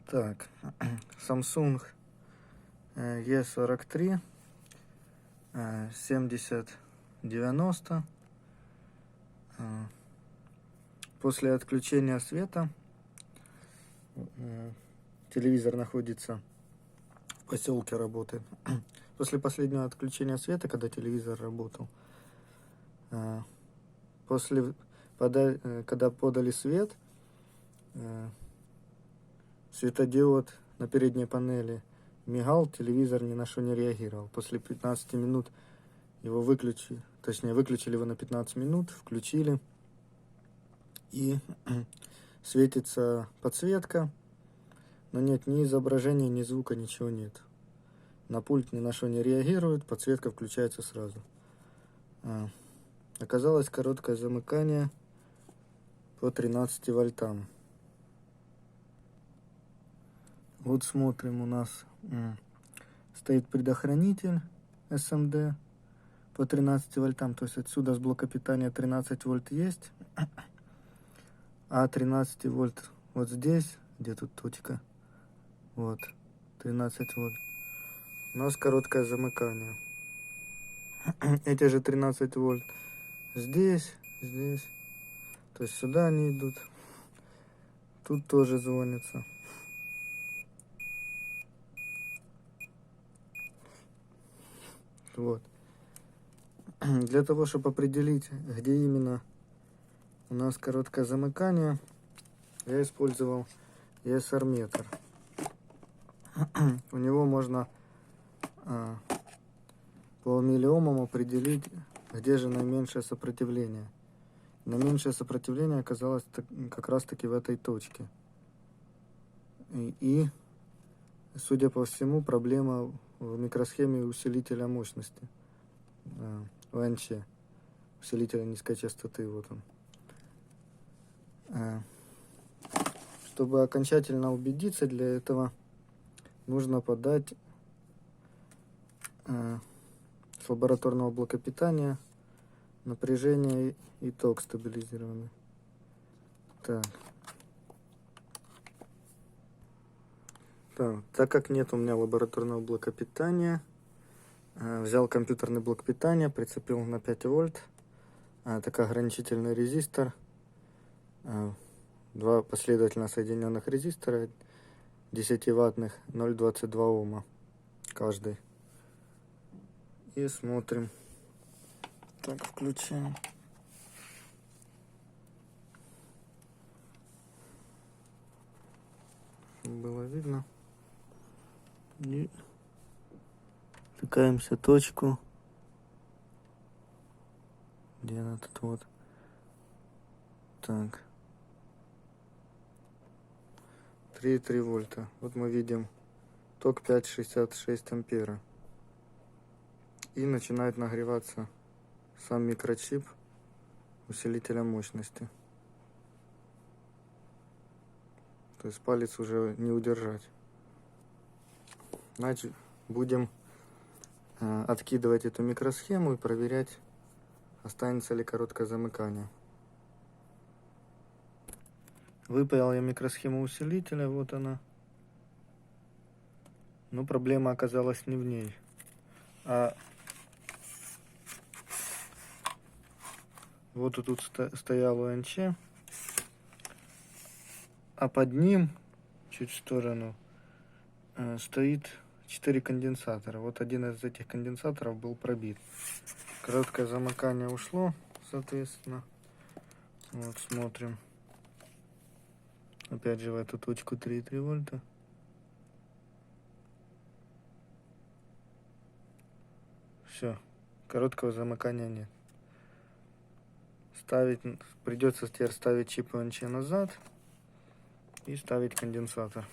Так, Samsung E43 7090. После отключения света телевизор находится в поселке, работает. После последнего отключения света, когда телевизор работал, когда подали свет, светодиод на передней панели мигал, телевизор ни на что не реагировал. После 15 минут его выключили, точнее выключили его на 15 минут, включили, и светится подсветка, но нет ни изображения, ни звука, ничего нет. На пульт ни на что не реагирует, подсветка включается сразу. Оказалось короткое замыкание по 13 вольтам. Вот смотрим, у нас стоит предохранитель SMD по 13 вольтам, то есть отсюда с блока питания 13 вольт есть, а 13 вольт вот здесь, где тут точка, вот 13 вольт, у нас короткое замыкание. Эти же 13 вольт здесь, то есть сюда они идут, тут тоже звонится. Вот. Для того, чтобы определить, где именно у нас короткое замыкание, я использовал ESR-метр. У него можно по миллиомам определить, где же наименьшее сопротивление. Наименьшее сопротивление оказалось как раз таки в этой точке. И судя по всему, проблема в микросхеме усилителя мощности, УНЧ, усилителя низкой частоты, вот он. Чтобы окончательно убедиться, для этого нужно подать с лабораторного блока питания напряжение и ток стабилизированный. Так как нет у меня лабораторного блока питания, взял компьютерный блок питания, прицепил на 5 вольт, так ограничительный резистор, два последовательно соединенных резистора 10 ваттных, 0,22 Ома каждый. И смотрим. Так, включаем. Было видно. И тыкаемся точку. Где она тут? Вот. Так. 3,3 вольта. Вот мы видим ток 5,66 ампера. И начинает нагреваться сам микрочип усилителя мощности. То есть палец уже не удержать. Значит, будем откидывать эту микросхему и проверять, останется ли короткое замыкание. Выпаял я микросхему усилителя, вот она. Но проблема оказалась не в ней, а вот тут стоял УНЧ, а под ним, чуть в сторону, стоит 4 конденсатора. Вот один из этих конденсаторов был пробит. Короткое замыкание ушло, соответственно. Вот смотрим. Опять же в эту точку 3,3 вольта. Все, короткого замыкания нет. Придется теперь ставить чип УНЧ назад и ставить конденсатор.